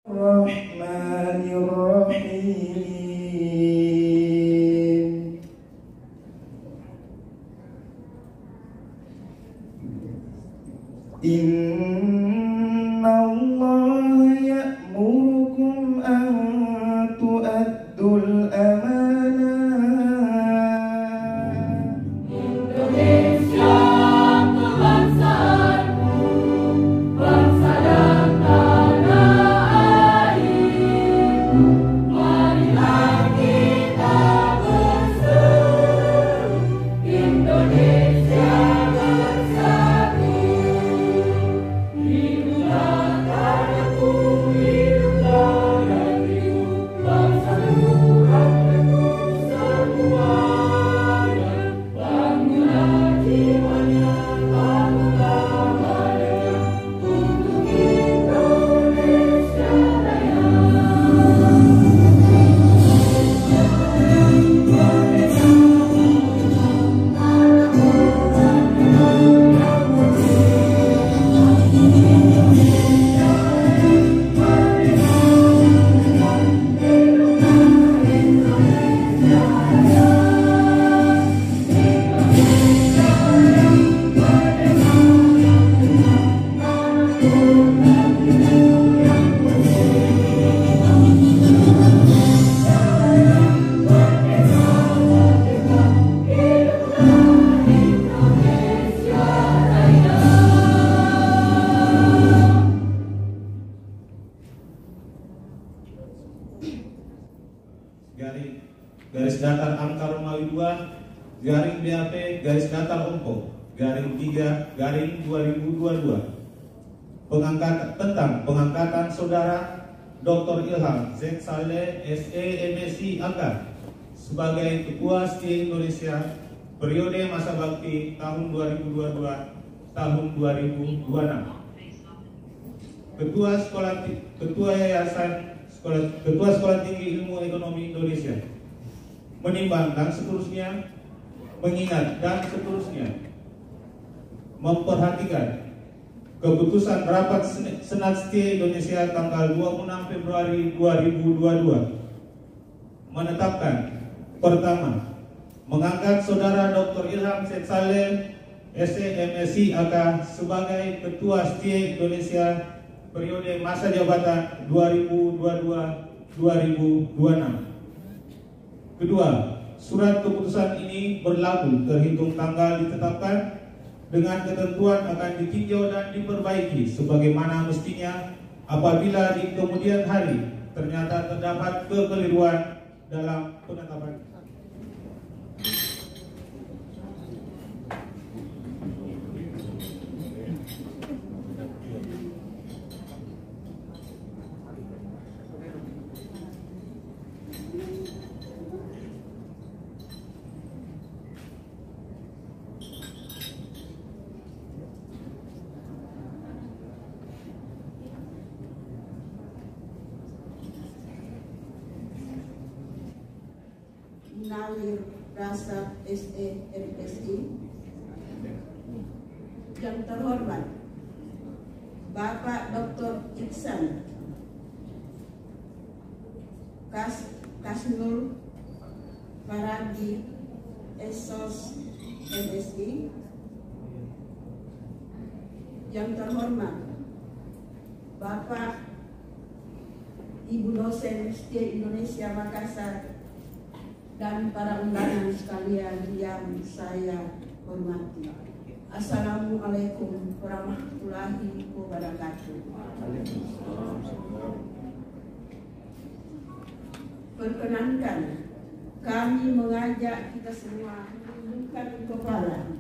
Bismillahirrahmanirrahim. Innallaha ya'murukum an tu'addul amanah. Indonesia kebangsaanku, bangsa dan tanah airku. Marilah kita berseru, Indonesia bersatu. Hiduplah tanahku, hiduplah negeriku, bangsa rakyatku semuanya. Bangunlah jiwanya, bangunlah badannya, untuk Indonesia Raya. garis datar angka Romawi 2 garing BAP garis datar Ompo garing 3 garing 2022 tentang pengangkatan saudara Dr. Ilham Z. Saleh SE MSI AK sebagai Ketua STI Indonesia periode masa bakti tahun 2022 tahun 2026. Ketua Sekolah Tinggi Ilmu Ekonomi Indonesia menimbang dan seterusnya, mengingat dan seterusnya, memperhatikan keputusan rapat Senat STI Indonesia tanggal 26 Februari 2022 menetapkan: pertama, mengangkat saudara Dr. Ilham Z. Saleh SE MSI AK sebagai Ketua STI Indonesia periode masa jabatan 2022-2026. Kedua, surat keputusan ini berlaku terhitung tanggal ditetapkan dengan ketentuan akan ditinjau dan diperbaiki sebagaimana mestinya apabila di kemudian hari ternyata terdapat kekeliruan dalam penetapan. Nalir Rasad SE MSI. Yang terhormat Bapak Dr. Iksan Kasnul Faradi SOS MSI. Yang terhormat Bapak Ibu dosen STI Indonesia Makassar dan para undangan sekalian yang saya hormati. Assalamualaikum warahmatullahi wabarakatuh. Perkenankan kami mengajak kita semua menundukkan kepala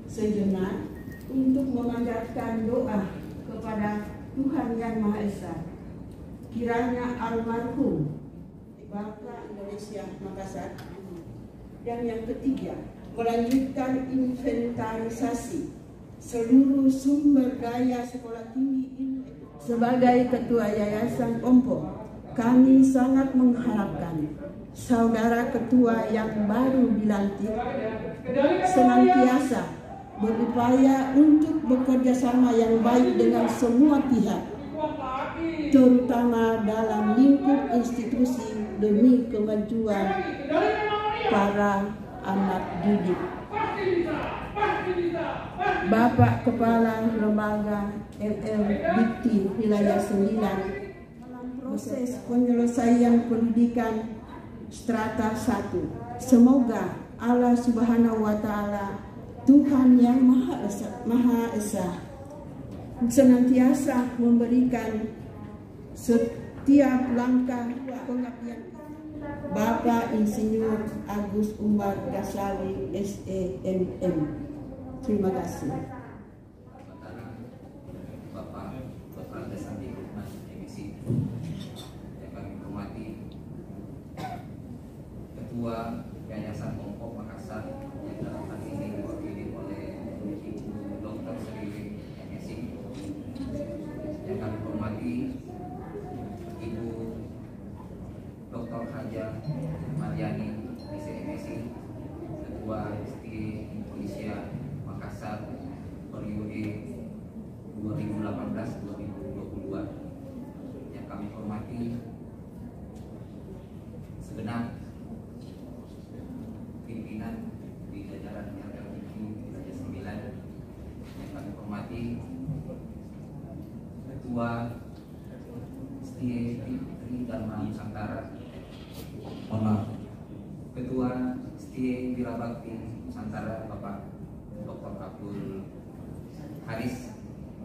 sejenak untuk memanjatkan doa kepada Tuhan Yang Maha Esa. Kiranya almarhum Bapak Indonesia Makassar. Dan yang ketiga, melanjutkan inventarisasi seluruh sumber daya sekolah tinggi ilmu. Sebagai Ketua Yayasan Ompo, kami sangat mengharapkan saudara ketua yang baru dilantik senantiasa berupaya untuk bekerja sama yang baik dengan semua pihak, terutama dalam lingkup institusi demi kemajuan para anak didik. Bapak Kepala Lembaga LL Dikti Wilayah 9 dalam proses penyelesaian pendidikan strata 1. Semoga Allah Subhanahu wa Ta'ala, Tuhan yang Maha Esa, senantiasa memberikan setiap langkah pengabdian Bapak Insinyur Agus Umar Ghazali SEMM. Terima kasih. Bapak Dr. Sandi Lukman MSc, yang kami hormati Ketua Yayasan Ongko Makassar yang dalam hal ini diwakili oleh Ibu Dr. Sri MSc, yang kami hormati Ibu Dr. Haja Mariani MSc, Ketua STI Indonesia Makassar periode 2018-2022, yang kami hormati segenap pimpinan di jajaran LLDK Wilayah 9, yang kami hormati Ketua STI Fitri Dharma Nusantara, Ketua STI Wirabakti Nusantara Bapak Dr. Abdul Haris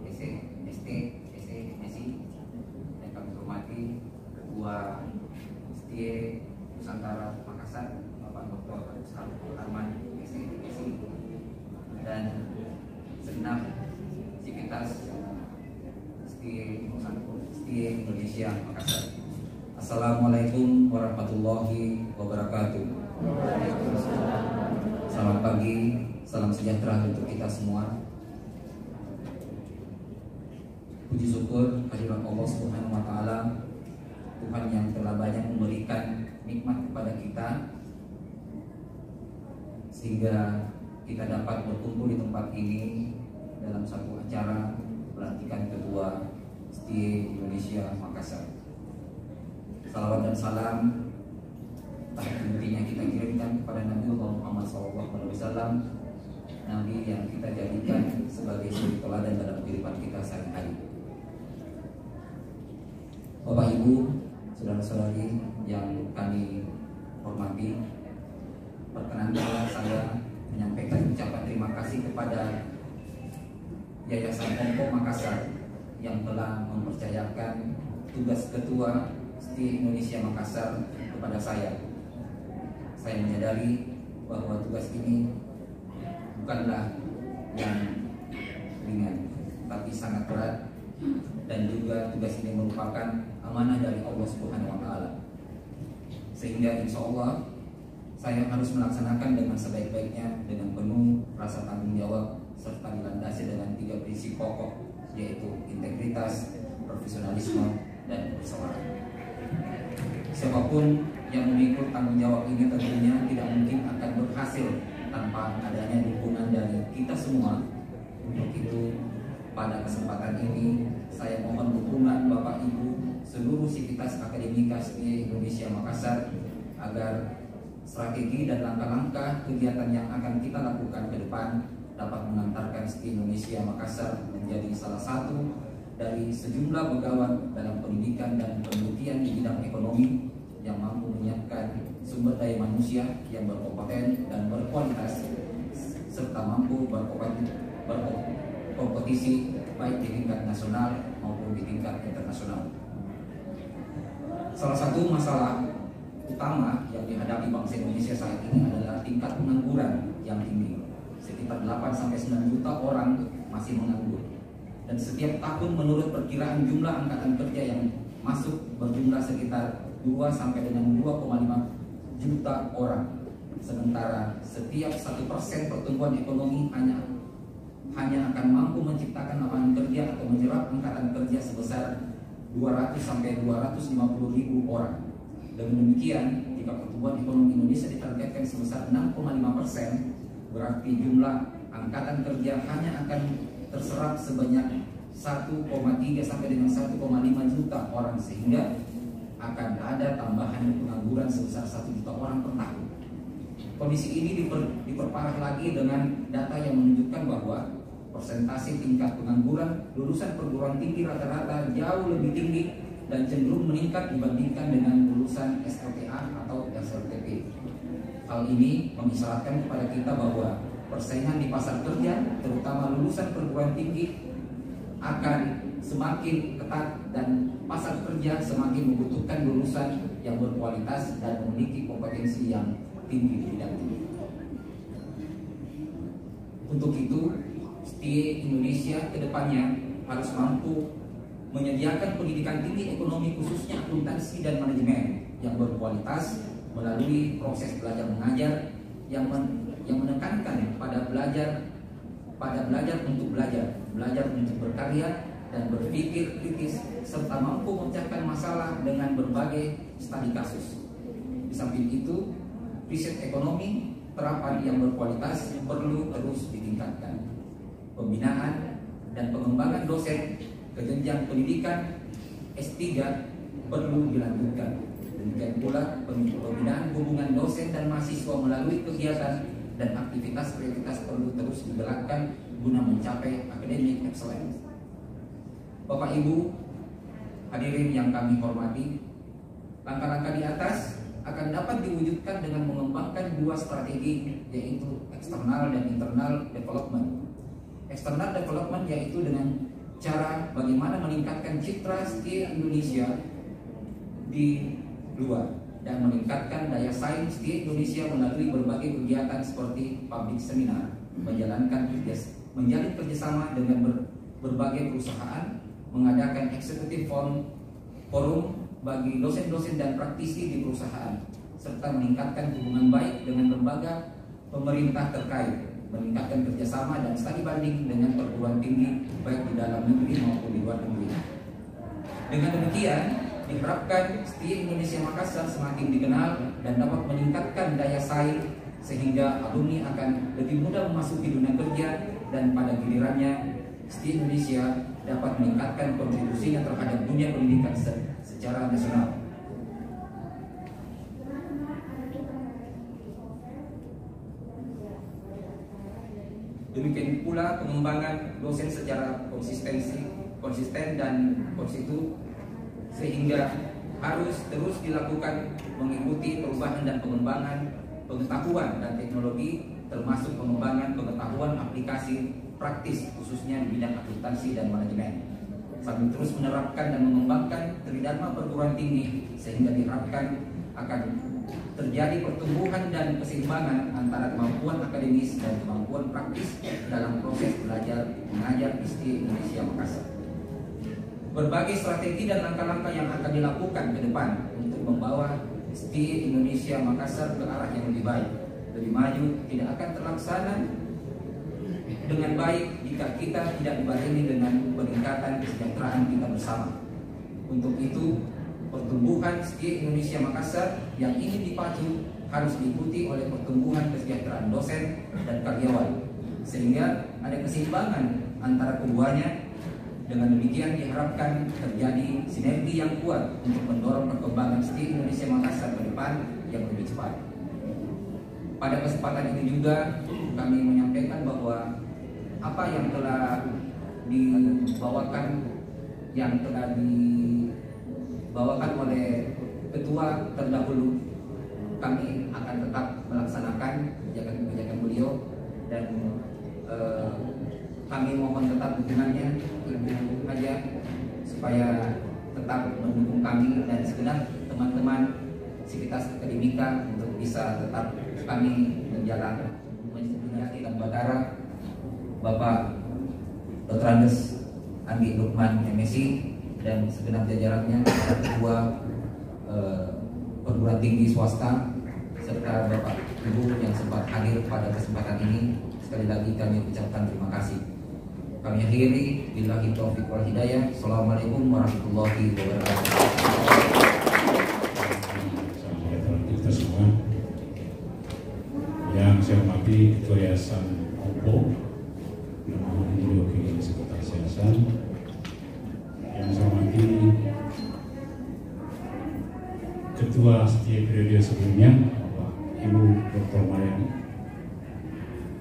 SMSI, yang kami hormati Ketua STI Nusantara Makassar Bapak Dr. Arman SMSI, dan segenap sivitas STI Indonesia Makassar. Assalamualaikum warahmatullahi wabarakatuh. Selamat pagi, salam sejahtera untuk kita semua. Puji syukur kehadirat Allah Subhanahu wa Ta'ala, Tuhan yang telah banyak memberikan nikmat kepada kita sehingga kita dapat berkumpul di tempat ini dalam satu acara pelantikan Ketua STI Indonesia Makassar. Salawat dan salam intinya kita kirimkan kepada Nabi Muhammad SAW, Nabi yang kita jadikan sebagai suri teladan dalam kehidupan kita sehari-hari. Bapak Ibu, saudara-saudari yang kami hormati, perkenankanlah saya menyampaikan ucapan terima kasih kepada Yayasan Ongko Makassar yang telah mempercayakan tugas Ketua STI Indonesia Makassar kepada saya. Saya menyadari bahwa tugas ini bukanlah yang ringan, tapi sangat berat, dan juga tugas ini merupakan amanah dari Allah Subhanahu wa Ta'ala. Sehingga insya Allah saya harus melaksanakan dengan sebaik-baiknya dengan penuh rasa tanggung jawab serta dilandasi dengan 3 prinsip pokok, yaitu integritas, profesionalisme, dan persaudaraan. Siapapun yang memikul tanggung jawab ini tentunya tidak mungkin akan berhasil tanpa adanya dukungan dari kita semua. Untuk itu, pada kesempatan ini saya mohon dukungan Bapak Ibu seluruh sivitas akademika STI Indonesia Makassar agar strategi dan langkah-langkah kegiatan yang akan kita lakukan ke depan dapat mengantarkan STI Indonesia Makassar menjadi salah satu dari sejumlah pegawai dalam pendidikan dan penelitian di bidang ekonomi yang mampu menyiapkan sumber daya manusia yang berkompeten dan berkualitas serta mampu berkompetisi baik di tingkat nasional maupun di tingkat internasional. Salah satu masalah utama yang dihadapi bangsa Indonesia saat ini adalah tingkat pengangguran yang tinggi. Sekitar 8-9 juta orang masih menganggur. Dan setiap tahun menurut perkiraan jumlah angkatan kerja yang masuk berjumlah sekitar 2 sampai dengan 2,5 juta orang. Sementara setiap 1% pertumbuhan ekonomi hanya akan mampu menciptakan lapangan kerja atau menyerap angkatan kerja sebesar 200 sampai 250 ribu orang. Dengan demikian, jika pertumbuhan ekonomi Indonesia ditargetkan sebesar 6,5%, berarti jumlah angkatan kerja hanya akan terserap sebanyak 1,3 sampai dengan 1,5 juta orang, sehingga akan ada tambahan pengangguran sebesar 1 juta orang per tahun. Kondisi ini diperparah lagi dengan data yang menunjukkan bahwa persentase tingkat pengangguran lulusan perguruan tinggi rata-rata jauh lebih tinggi dan cenderung meningkat dibandingkan dengan lulusan SLTA atau SLTP. Hal ini mengisyaratkan kepada kita bahwa persaingan di pasar kerja, terutama lulusan perguruan tinggi, akan semakin ketat dan pasar kerja semakin membutuhkan lulusan yang berkualitas dan memiliki kompetensi yang tinggi di bidang ini. Untuk itu, STIE Indonesia kedepannya harus mampu menyediakan pendidikan tinggi ekonomi, khususnya akuntansi dan manajemen yang berkualitas melalui proses belajar mengajar yang menekankan pada belajar untuk belajar untuk berkarya dan berpikir kritis, serta mampu memecahkan masalah dengan berbagai studi kasus. Di samping itu, riset ekonomi terapan yang berkualitas perlu terus ditingkatkan. Pembinaan dan pengembangan dosen ke jenjang pendidikan S3 perlu dilanjutkan. Demikian pula pembinaan hubungan dosen dan mahasiswa melalui kegiatan dan aktivitas perlu terus digerakkan guna mencapai academic excellence. Bapak Ibu hadirin yang kami hormati, langkah-langkah di atas akan dapat diwujudkan dengan mengembangkan dua strategi, yaitu eksternal dan internal development. External development yaitu dengan cara bagaimana meningkatkan citra STIE Indonesia di luar dan meningkatkan daya saing STIE Indonesia melalui berbagai kegiatan seperti public seminar, menjalin kerjasama dengan berbagai perusahaan, mengadakan executive forum bagi dosen-dosen dan praktisi di perusahaan, serta meningkatkan hubungan baik dengan lembaga pemerintah terkait, meningkatkan kerjasama dan studi banding dengan perguruan tinggi baik di dalam negeri maupun di luar negeri. Dengan demikian, diharapkan STIE Indonesia Makassar semakin dikenal dan dapat meningkatkan daya saing sehingga alumni akan lebih mudah memasuki dunia kerja, dan pada gilirannya STIE Indonesia dapat meningkatkan kontribusinya terhadap dunia pendidikan secara nasional. Demikian pula pengembangan dosen secara konsisten dan konsistu, sehingga harus terus dilakukan mengikuti perubahan dan pengembangan pengetahuan dan teknologi, termasuk pengembangan pengetahuan aplikasi praktis khususnya di bidang akuntansi dan manajemen, sambil terus menerapkan dan mengembangkan tridharma perguruan tinggi, sehingga diharapkan akan terjadi pertumbuhan dan keseimbangan antara kemampuan akademis dan kemampuan praktis dalam proses belajar mengajar di STIE Indonesia Makassar. Berbagai strategi dan langkah-langkah yang akan dilakukan ke depan untuk membawa STIE Indonesia Makassar ke arah yang lebih baik, lebih maju, tidak akan terlaksana dengan baik jika kita tidak dibarengi dengan peningkatan kesejahteraan kita bersama. Untuk itu, pertumbuhan STIE Indonesia Makassar yang ingin dipacu harus diikuti oleh pertumbuhan kesejahteraan dosen dan karyawan, sehingga ada keseimbangan antara keduanya. Dengan demikian diharapkan terjadi sinergi yang kuat untuk mendorong perkembangan STIE Indonesia Makassar ke depan yang lebih cepat. Pada kesempatan ini juga kami menyampaikan bahwa apa yang telah dibawakan oleh ketua terdahulu, kami akan tetap melaksanakan kebijakan beliau, dan kami mohon tetap dukungannya Ibu Haja supaya tetap mendukung kami dan segenap teman-teman sivitas akademika untuk bisa tetap kami menjalankan dan Batara, Bapak Dr. Andes Andi Lukman MSI dan segenap jajarannya, ketua perguruan tinggi swasta, serta Bapak Ibu yang sempat hadir pada kesempatan ini. Sekali lagi kami ucapkan terima kasih. Kami akhiri, billahi taufiq wal hidayah. Assalamualaikum warahmatullahi wabarakatuh. Kita semua yang saya hormati Ketua Yayasan OPPO, Namun Wakil Sekretaris Yayasan, Ketua setia periode sebelumnya, Bapak Ibu Dr. Mariani.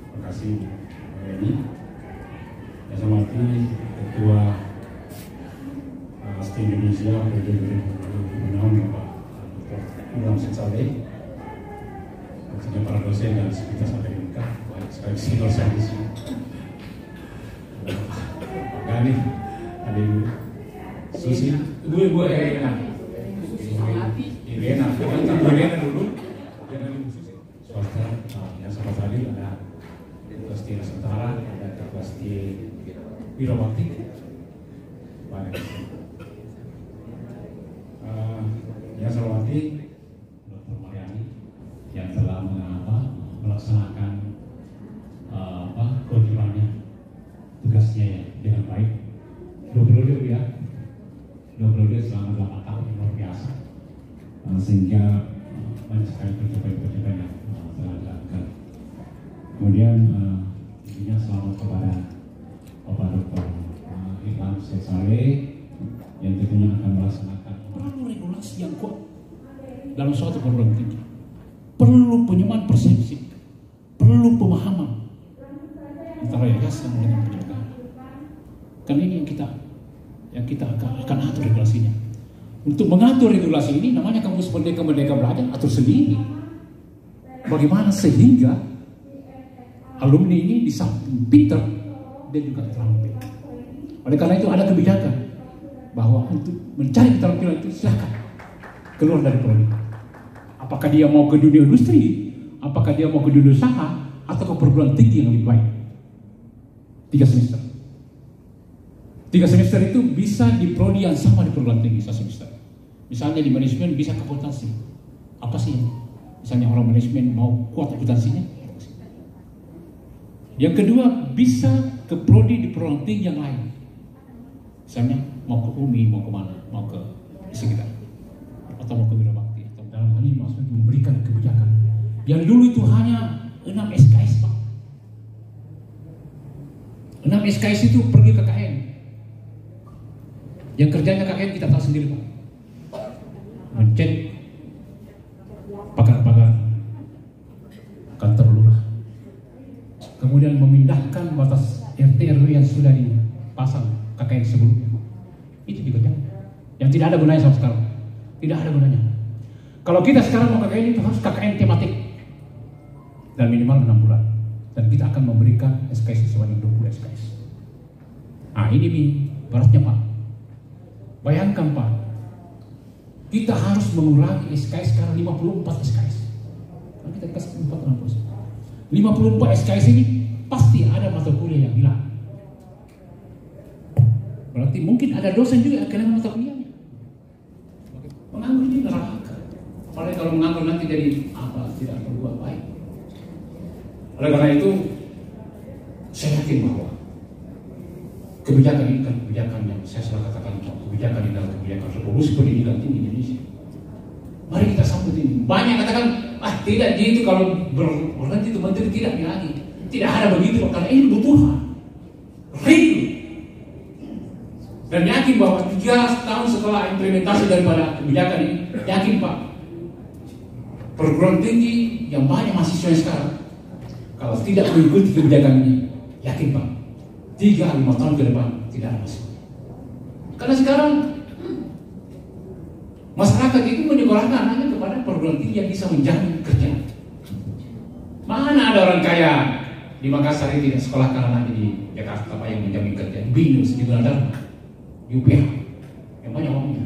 Terima kasih Mariani. Yang saya hormati Ketua setia Indonesia periode 2026 Bapak Dr. Ilham Saleh. Maksudnya para dosen dan sekaligus akademika, baik sekaligus senior saya di sini. Gani, ada Ibu Susi, Ibu Irena dulu, jangan Ibu Susi. Swasta, yang sama tadi ada Ketua Setia Nusantara, ada Ketua Setia Wirawati, banyak. Yang saya hormati Dr. Mariani yang telah melaksanakan kewajibannya, tugasnya ya dengan baik. 2 periode ya, 2 periode selama 8 tahun yang luar biasa, sehingga banyak sekali pencapaian-pencapaian yang telah dilakukan. Kemudian tentunya selamat kepada Bapak Dr. Ilham Saleh yang tentunya akan melaksanakan regulasi yang kuat dalam suatu perguruan tinggi. Perlu penyamaan persepsi, perlu pemahaman antara yayasan dengan penyelenggara. Karena ini yang kita akan atur regulasinya. Untuk mengatur regulasi ini namanya kampus Merdeka Belajar atur sendiri. Bagaimana sehingga alumni ini di samping pintar dan juga terampil. Oleh karena itu ada kebijakan bahwa untuk mencari keterampilan itu silakan keluar dari prodi. Apakah dia mau ke dunia industri, apakah dia mau ke dunia usaha, atau ke perguruan tinggi yang lebih baik. 3 semester. 3 semester itu bisa di prodi yang sama di perguruan tinggi 1 semester. Misalnya di manajemen bisa ke akuntansi. Apa sih? Misalnya orang manajemen mau kuat akuntansinya. Yang kedua bisa ke prodi di perguruan tinggi yang lain. Misalnya mau ke UMI, mau ke mana, mau ke sekitar, atau mau ke Wirawakti. Dalam hal ini maksudnya memberikan kebijakan. Yang dulu itu hanya 6 SKS Pak. 6 SKS itu pergi ke KN. Yang kerjanya KN kita tahu sendiri Pak. Mencet pagar-pagar kantor lurah. Kemudian memindahkan batas RT RW yang sudah dipasang KKN sebelumnya. Itu dikerjakan. Yang tidak ada gunanya sampai sekarang. Tidak ada gunanya. Kalau kita sekarang mau KKN itu harus KKN tematik. Dan minimal 6 bulan. Dan kita akan memberikan SKS sebanyak 20 SKS. Nah ini nih beratnya Pak. Bayangkan Pak, kita harus mengurangi SKS sekarang 54 SKS. Kalau kita kasih 54 SKS ini pasti ada mata kuliah yang hilang. Berarti mungkin ada dosen juga yang kehilangan mata kuliahnya. Penganggur ini neraka. Apalagi kalau menganggur nanti jadi apa? Tidak berbuat baik. Oleh karena itu, saya yakin bahwa kebijakan ini kan kebijakan yang saya selalu katakan, kebijakan ini adalah kebijakan revolusi pendidikan tinggi Indonesia. Mari kita sambut ini. Banyak katakan, tidak gitu kalau berhenti itu menteri tidak lagi. Tidak ada begitu karena ini kebutuhan. Rindu. Dan yakin bahwa 3 tahun setelah implementasi daripada kebijakan ini, yakin Pak, perguruan tinggi yang banyak mahasiswa sekarang, kalau tidak mengikuti kebijakan ini, yakin Pak, 3-5 tahun ke depan tidak ada masalah. Karena sekarang masyarakat itu menyekolahkan anaknya kepada perguruan tinggi yang bisa menjamin kerja. Mana ada orang kaya di Makassar ini tidak sekolahkan anaknya di Jakarta Pak yang menjamin kerja? Binus di Gunadarma, di UPH, yang banyak uangnya.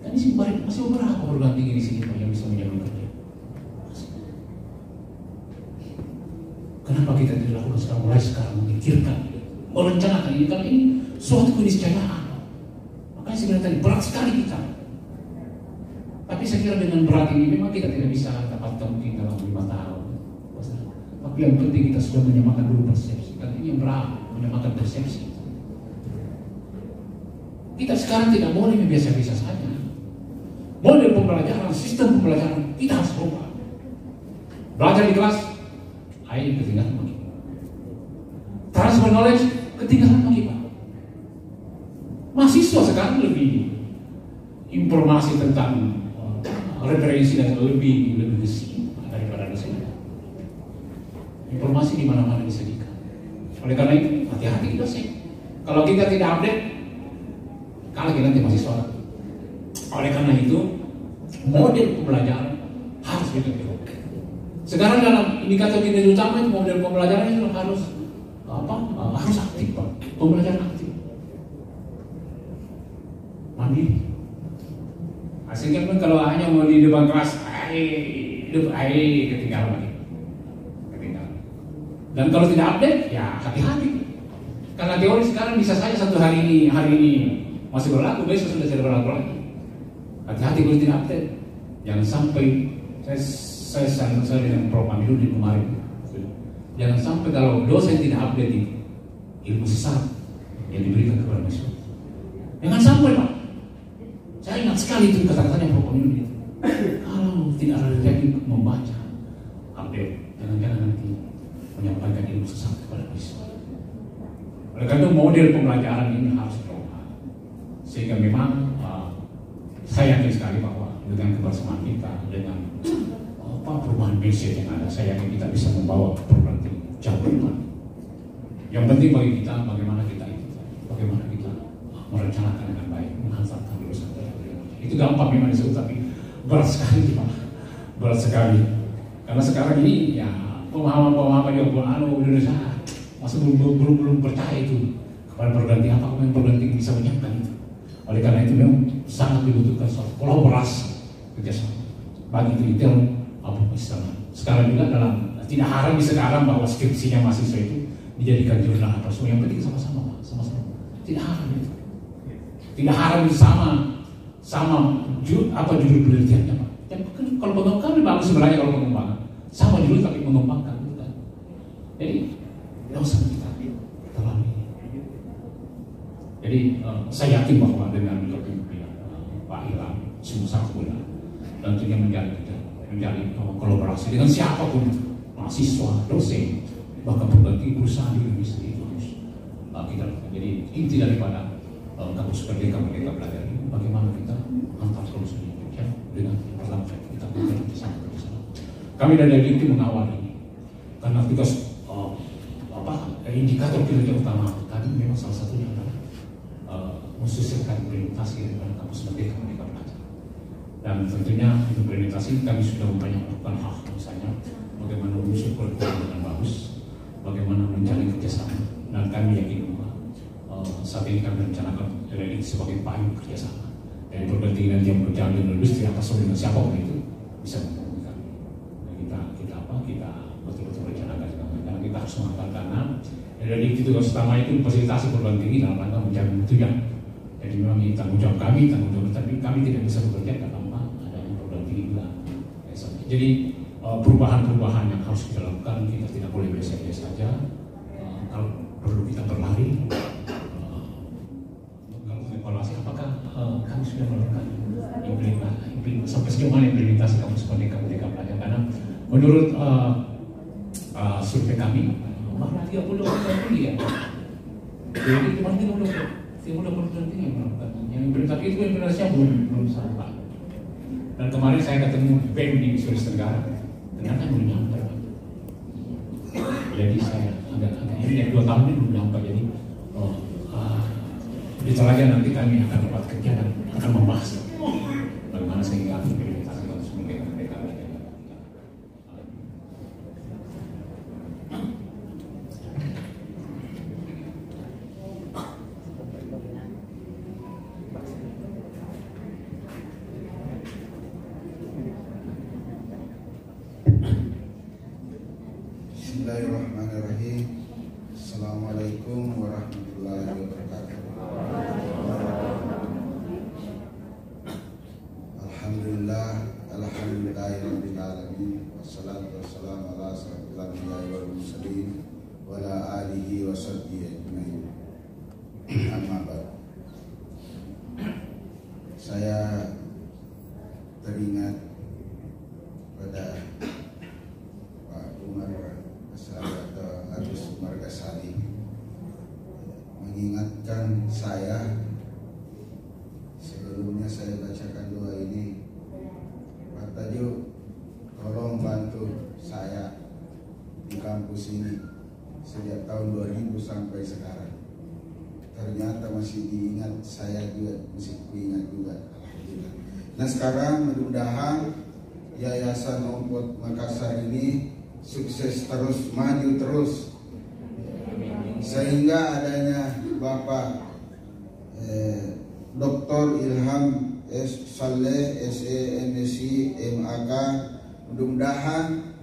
Kan di sini masih beberapa perguruan tinggi di sini Pak yang bisa menjamin kerja. Kenapa kita tidak lakukan sekarang, mulai sekarang memikirkan, merencanakan ini, karena ini suatu keniscayaan. Makanya saya bilang tadi berat sekali kita. Tapi saya kira dengan berat ini memang kita tidak bisa dapatkan mungkin dalam 5 tahun. Tapi yang penting kita sudah menyamakan dulu persepsi. Karena ini yang berat, menyamakan persepsi. Kita sekarang tidak boleh biasa-biasa saja. Model pembelajaran, sistem pembelajaran kita harus berubah. Belajar di kelas, ayo ketinggalan lagi. Transfer knowledge ketinggalan lagi Pak. Mahasiswa sekarang lebih informasi tentang referensi dan lebih gesit daripada dosen. Informasi di mana-mana disajikan. Oleh karena itu, hati-hati dosen. Kalau kita tidak update, kalah kita nanti mahasiswa. Oleh karena itu, model pembelajaran harus dibentuk. Sekarang dalam indikator kita utama itu model pembelajaran itu harus harus aktif, Pak. Pembelajaran aktif, mandiri. Sehingga pun kalau hanya mau di depan kelas, ketinggalan lagi. Dan kalau tidak update, ya hati-hati. Karena teori sekarang bisa saja hari ini masih berlaku, besok sudah tidak berlaku lagi. Hati-hati kalau tidak update. Jangan sampai saya dengan Prof. Amidu di kemarin. Jangan sampai kalau dosen tidak update ilmu sesat yang diberikan kepada mahasiswa. Jangan sampai, Pak. Saya ingat sekali itu kata-katanya Prof. Amidu itu. Kalau tidak ada lagi membaca update, jangan-jangan nanti menyampaikan ilmu sesat kepada mahasiswa. Oleh karena itu model pembelajaran ini harus berubah. Sehingga memang saya yakin sekali bahwa dengan kebersamaan kita, dengan perubahan message yang ada, saya yakin kita bisa membawa program ini jauh ke depan. Yang penting bagi kita bagaimana kita merencanakan dengan baik, menghantarkan lulusan. Itu gampang memang disebut, tapi berat sekali, Pak. Berat sekali. Karena sekarang ini ya pemahaman yang Indonesia masih belum percaya itu kepada perganti apa yang perganti bisa menyiapkan itu. Oleh karena itu memang sangat dibutuhkan suatu kolaborasi kerjasama bagi detail apa istilah. Sekarang juga dalam tidak haram di sekarang bahwa skripsinya mahasiswa itu dijadikan jurnal apa semua, yang penting sama-sama. Tidak haram itu. Tidak haram itu sama judul penelitiannya, Pak. Ya, kalau pengembangan lebih bagus sebenarnya kalau pengembangan sama judul tapi mengembangkan itu kan. Jadi dosen kita terlalu. Jadi saya yakin bahwa dengan kepemimpinan Pak Ilham semua sangat mudah dan tentunya menjadi kolaborasi dengan siapapun, mahasiswa, dosen, bahkan berbagai perusahaan di Indonesia itu harus kita lakukan. Jadi inti daripada kampus Merdeka belajar ini bagaimana kita antar solusi Indonesia dengan pertama kita bekerjasama. Kami dari LIPI mengawal ini karena tugas indikator kinerja utama kami memang salah satunya adalah mensukseskan implementasi daripada kampus Merdeka belajar. Dan tentunya implementasi kami sudah banyak melakukan hal, misalnya bagaimana menyusun kurikulum dengan bagus, bagaimana mencari kerjasama, dan kami yakin bahwa saat ini kami rencanakan ini sebagai payung kerjasama dari berbagai nanti yang berjalan dengan industri atas dengan siapapun itu bisa membantu kami. Dan kita betul-betul rencanakan karena kita harus mengangkat karena dari itu utama itu fasilitasi perguruan tinggi dalam rangka menjamin tujuan. Jadi memang ini tanggung jawab kami, tapi kami tidak bisa bekerja tanpa adanya perguruan tinggi juga. Jadi perubahan-perubahan yang harus kita lakukan, kita tidak boleh biasa-biasa saja. Kalau perlu kita berlari, kalau evaluasi apakah kami sudah melakukan implementasi sampai sejauh mana implementasi kampus Merdeka belajar, karena menurut survei kami malah 30% ya. Jadi cuma 30% yang melakukan. Yang implementasi itu implementasinya belum sampai. Dan kemarin saya ketemu BEM di Sulawesi Tenggara, ternyata belum nyampe. Jadi saya agak ini 2 tahun ini belum nyampe. Jadi ditolaknya nanti kami akan dapat kerja dan akan membahas bagaimana sehingga implementasi kampus Merdeka belajar. Bismillahirrahmanirrahim. Assalamualaikum warahmatullahi wabarakatuh. Alhamdulillahirabbil alamin. Wassalatu wassalamu ala asyrofil anbiya'i wal mursalin wa ala alihi wa sahbihi ajmain. Amma ba'd. Saya teringat pada Pak Agus Umar Ghazali mengingatkan saya, sebelumnya saya baca kampus ini sejak tahun 2000 sampai sekarang. Ternyata masih diingat, saya juga masih ingat juga, alhamdulillah. Nah sekarang mudah-mudahan Yayasan Ompot Makassar ini sukses terus, maju terus, sehingga adanya Bapak Dr. Ilham Saleh SE/MSc MAK mudah-mudahan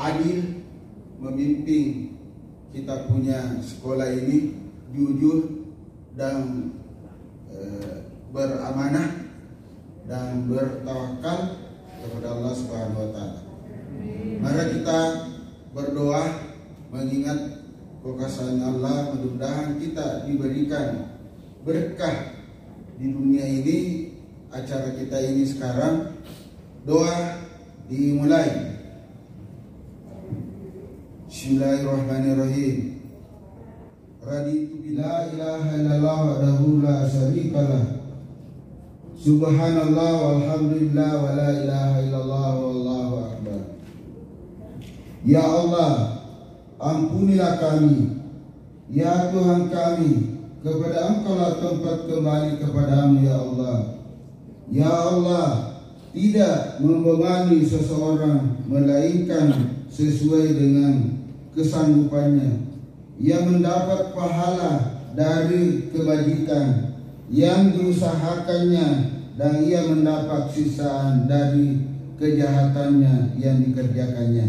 adil memimpin kita punya sekolah ini, jujur dan beramanah dan bertawakal kepada Allah Subhanahu wa taala. Mari kita berdoa mengingat kekuasaan Allah, mudah-mudahan kita diberikan berkah di dunia ini. Acara kita ini sekarang doa dimulai. Bismillahirrahmanirrahim. Raditu bila ilaha illallah wahdahu la syarikalah. Subhanallah walhamdulillah wa la ilaha illallah wallahu akbar. Ya Allah, ampunilah kami, ya Tuhan kami, kepada Engkaulah tempat kembali kepadamu ya Allah. Ya Allah, tidak membebani seseorang melainkan sesuai dengan kesanggupannya, yang mendapat pahala dari kebajikan yang diusahakannya, dan ia mendapat sisaan dari kejahatannya yang dikerjakannya.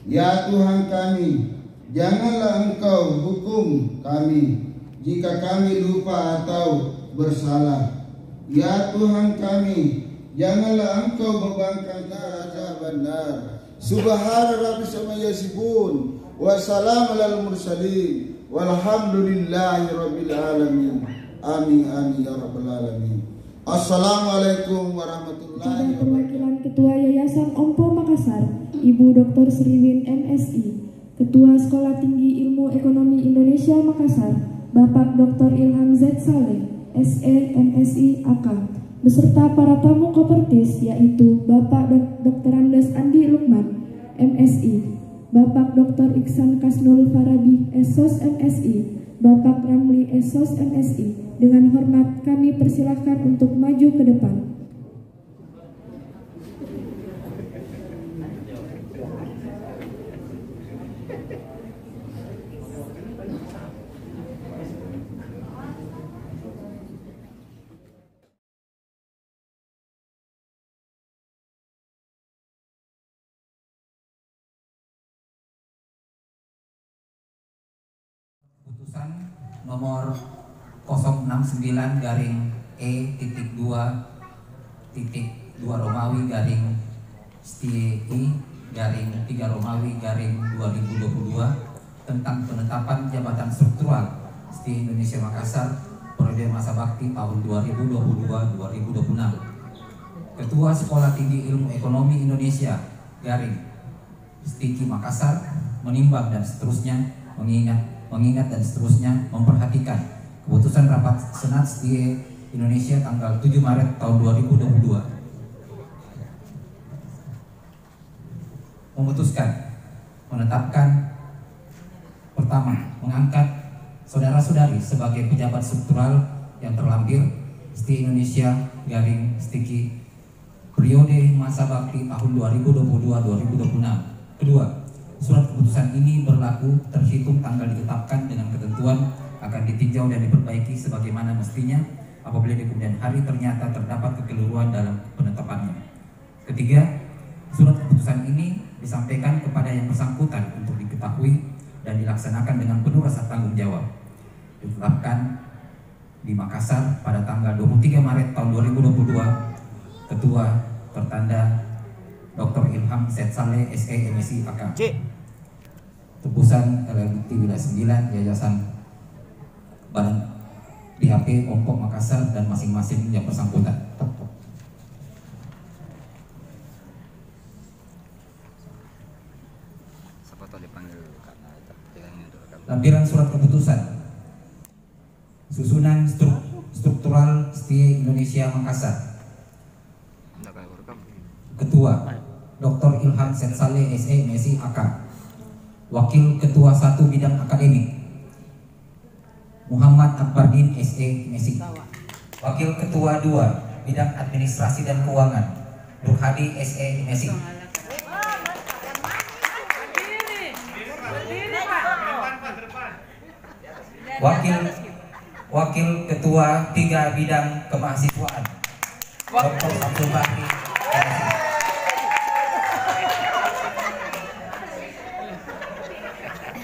Ya Tuhan kami, janganlah Engkau hukum kami jika kami lupa atau bersalah. Ya Tuhan kami, janganlah Engkau bebankan azab benar. Subhana rabbis amma yasifun, wa salamun alal mursalin, walhamdulillahi rabbil alamin. Amin amin ya rabbal alamin. Assalamualaikum warahmatullahi wabarakatuh. Perwakilan Ketua Yayasan Ompo Makassar, Ibu Dr. Sriwin MSI, Ketua Sekolah Tinggi Ilmu Ekonomi Indonesia Makassar, Bapak Dr. Ilham Z. Saleh, SE MSI AK, beserta para tamu kopertis yaitu Bapak Dr. Andes Andi Lukman, MSI, Bapak Dr. Iksan Kasnul Farabi, SOS MSI, Bapak Ramli SOS MSI. Dengan hormat kami persilahkan untuk maju ke depan. Putusan nomor 069-E.2.2 Romawi-STI-3 Romawi-2022 tentang penetapan jabatan struktural STI Indonesia Makassar periode masa bakti tahun 2022-2026. Ketua Sekolah Tinggi Ilmu Ekonomi Indonesia STIKI Makassar menimbang dan seterusnya mengingat dan seterusnya memperhatikan keputusan rapat Senat STI Indonesia tanggal 7 Maret tahun 2022 memutuskan menetapkan pertama, mengangkat saudara-saudari sebagai pejabat struktural yang terlampir STI Indonesia STIKI periode masa bakti tahun 2022-2026. Kedua, surat keputusan ini berlaku terhitung tanggal ditetapkan dengan ketentuan akan ditinjau dan diperbaiki sebagaimana mestinya apabila di kemudian hari ternyata terdapat kekeliruan dalam penetapannya. Ketiga, surat keputusan ini disampaikan kepada yang bersangkutan untuk diketahui dan dilaksanakan dengan penuh rasa tanggung jawab. Ditetapkan di Makassar pada tanggal 23 Maret tahun 2022. Ketua tertanda Dr. Ilham Z. Saleh, SE MSI AK. Tebusan LMT Wilayah 9 Yayasan Badan DHP Ompok Makassar dan masing-masing yang bersangkutan. Lampiran surat keputusan susunan struktural STI Indonesia Makassar. Ketua Dr. Ilham Z. Saleh, SE MSI AK. Wakil Ketua 1 Bidang Akademik Muhammad Akbardin SE Mesik. Wakil Ketua 2 Bidang Administrasi dan Keuangan Nur Hadi SE Mesik. Wakil Ketua 3 Bidang Kemahasiswaan Dr. Abdul Bahri MSI.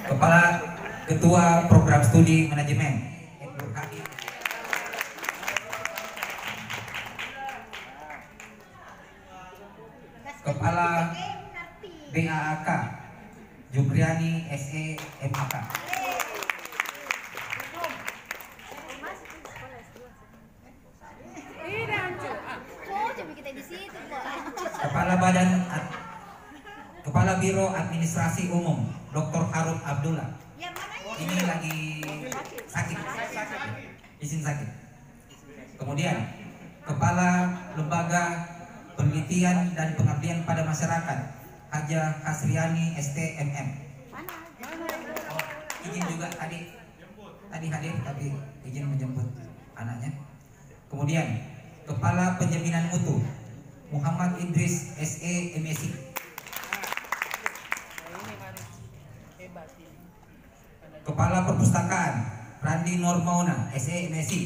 Kepala Ketua Program Studi Manajemen Nur Hadi. Kepala BAAK Jubriani SE MAK. Kepala Biro Administrasi Umum Dr. Harun Abdullah. Ini lagi sakit, izin sakit. Kemudian Kepala Lembaga Penelitian dan Pengabdian pada Masyarakat Haja Hasriani STMM. Izin juga tadi hadir tapi izin menjemput anaknya. Kemudian Kepala Penjaminan Mutu Muhammad Idris SE MSI. Kepala Perpustakaan Randi Normauna SE MSI.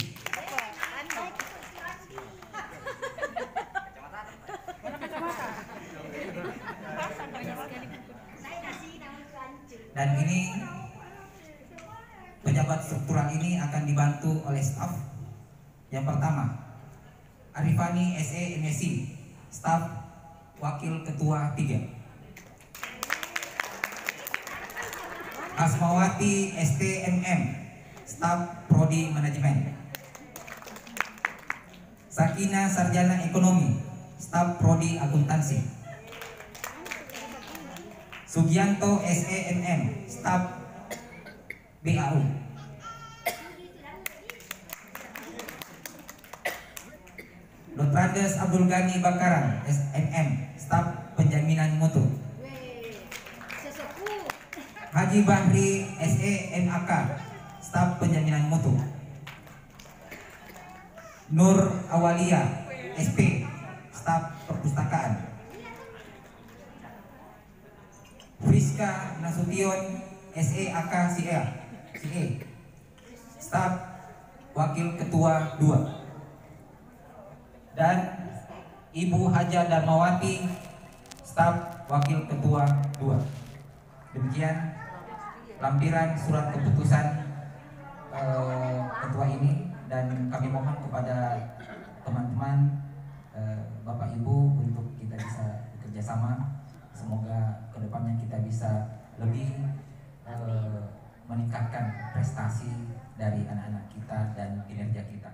Dan ini pejabat struktural ini akan dibantu oleh staf. Yang pertama Arifani SE MSI, staf Wakil Ketua 3. Asmawati STMM, staf Prodi Manajemen. Sakina Sarjana Ekonomi, staf Prodi Akuntansi. Sugianto SEMM, staf BAU. Dotrandes Abdul Ghani Bakaran SMM, staf Penjaminan Mutu. Haji Bahri SE MAK, staf Penjaminan Mutu. Nur Awalia SP, staf Perpustakaan. Friska Nasution SE AK CE, staf Wakil Ketua 2. Dan Ibu Haja Darmawati, staf Wakil Ketua 2. Demikian lampiran surat keputusan ketua ini, dan kami mohon kepada teman-teman Bapak Ibu untuk kita bisa bekerja sama. Semoga kedepannya kita bisa lebih meningkatkan prestasi dari anak-anak kita dan kinerja kita.